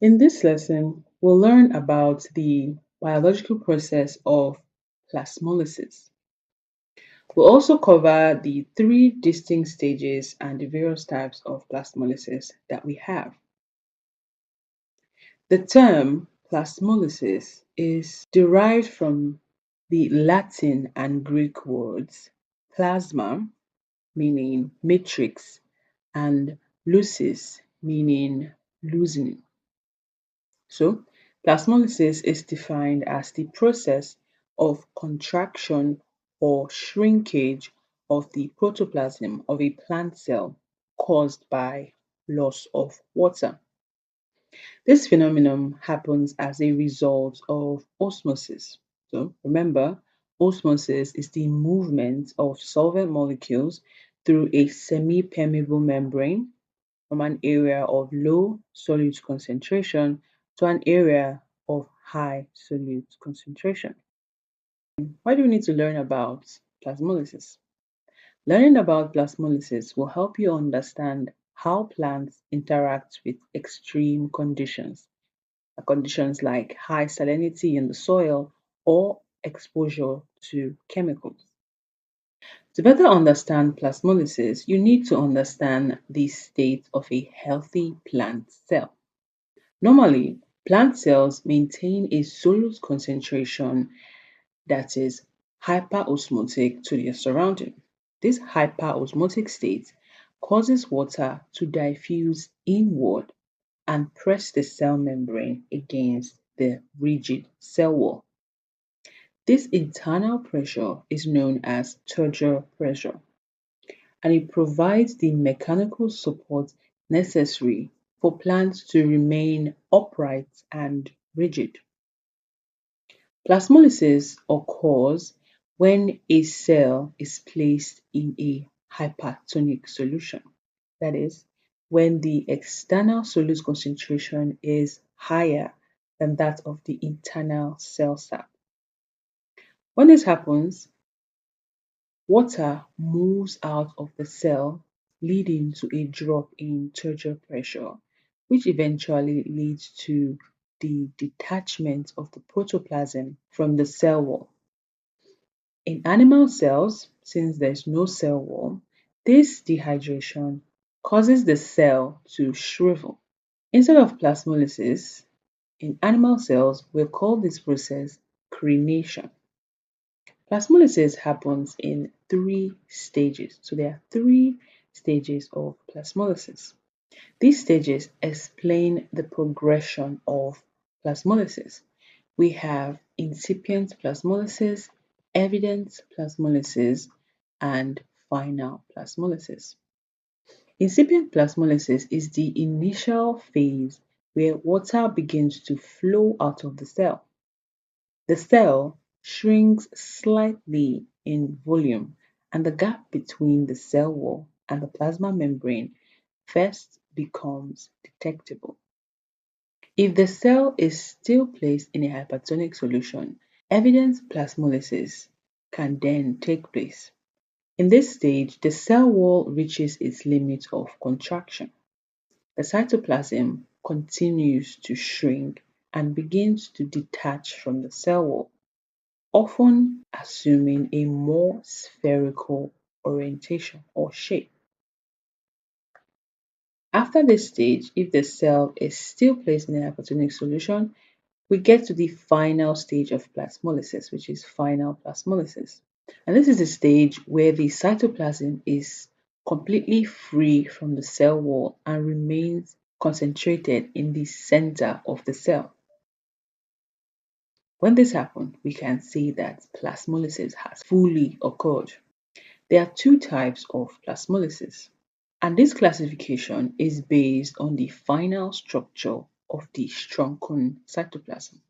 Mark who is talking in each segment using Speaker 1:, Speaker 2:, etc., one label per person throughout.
Speaker 1: In this lesson, we'll learn about the biological process of plasmolysis. We'll also cover the three distinct stages and the various types of plasmolysis that we have. The term plasmolysis is derived from the Latin and Greek words plasma, meaning matrix, and lysis, meaning loosening. So, plasmolysis is defined as the process of contraction or shrinkage of the protoplasm of a plant cell caused by loss of water. This phenomenon happens as a result of osmosis. So, remember, osmosis is the movement of solvent molecules through a semi-permeable membrane from an area of low solute concentration to an area of high solute concentration. Why do we need to learn about plasmolysis? Learning about plasmolysis will help you understand how plants interact with extreme conditions like high salinity in the soil or exposure to chemicals. To better understand plasmolysis, you need to understand the state of a healthy plant cell. Normally, plant cells maintain a solute concentration that is hyperosmotic to their surrounding. This hyperosmotic state causes water to diffuse inward and press the cell membrane against the rigid cell wall. This internal pressure is known as Turgor pressure, and it provides the mechanical support necessary for plants to remain upright and rigid. Plasmolysis occurs when a cell is placed in a hypertonic solution. That is, when the external solute concentration is higher than that of the internal cell sap. When this happens, water moves out of the cell, leading to a drop in turgor pressure, which eventually leads to the detachment of the protoplasm from the cell wall. In animal cells, since there's no cell wall, this dehydration causes the cell to shrivel. Instead of plasmolysis, in animal cells, we call this process crenation. Plasmolysis happens in three stages. So there are three stages of plasmolysis. These stages explain the progression of plasmolysis. We have incipient plasmolysis, evident plasmolysis, and final plasmolysis. Incipient plasmolysis is the initial phase where water begins to flow out of the cell. The cell shrinks slightly in volume, and the gap between the cell wall and the plasma membrane first becomes detectable. If the cell is still placed in a hypertonic solution, evident plasmolysis can then take place. In this stage, the cell wall reaches its limit of contraction. The cytoplasm continues to shrink and begins to detach from the cell wall, often assuming a more spherical orientation or shape. After this stage, if the cell is still placed in a hypertonic solution, we get to the final stage of plasmolysis, which is final plasmolysis. And this is the stage where the cytoplasm is completely free from the cell wall and remains concentrated in the center of the cell. When this happens, we can say that plasmolysis has fully occurred. There are two types of plasmolysis, and this classification is based on the final structure of the shrunken cytoplasm.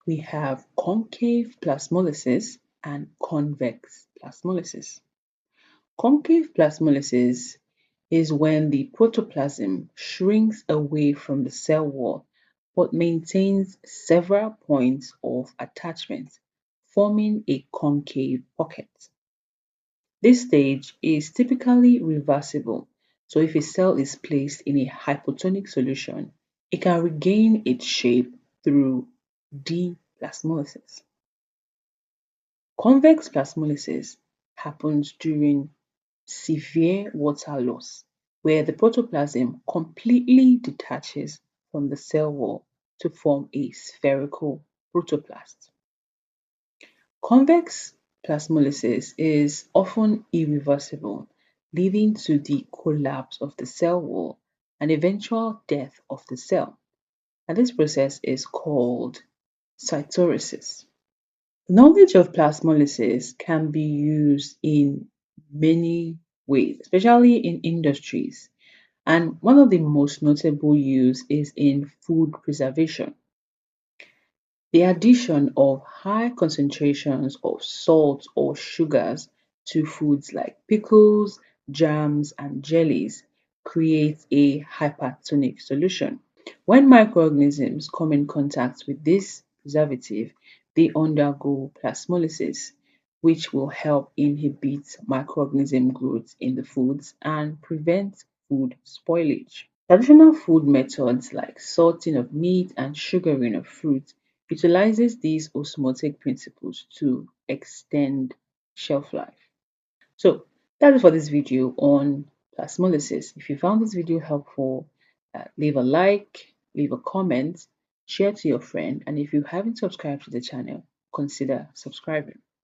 Speaker 1: We have concave plasmolysis and convex plasmolysis. Concave plasmolysis is when the protoplasm shrinks away from the cell wall but maintains several points of attachment, forming a concave pocket. This stage is typically reversible, so if a cell is placed in a hypotonic solution, It can regain its shape through deplasmolysis. Convex plasmolysis happens during severe water loss, where the protoplasm completely detaches from the cell wall to form a spherical protoplast. Convex plasmolysis is often irreversible, leading to the collapse of the cell wall and eventual death of the cell. And this process is called cytolysis. Knowledge of plasmolysis can be used in many ways, especially in industries. And one of the most notable use is in food preservation. The addition of high concentrations of salt or sugars to foods like pickles, jams, and jellies creates a hypertonic solution. When microorganisms come in contact with this preservative, they undergo plasmolysis, which will help inhibit microorganism growth in the foods and prevent food spoilage. Traditional food methods like salting of meat and sugaring of fruit utilizes these osmotic principles to extend shelf life. So that's it for this video on plasmolysis. If you found this video helpful, leave a like, leave a comment, share to your friend, and if you haven't subscribed to the channel, consider subscribing.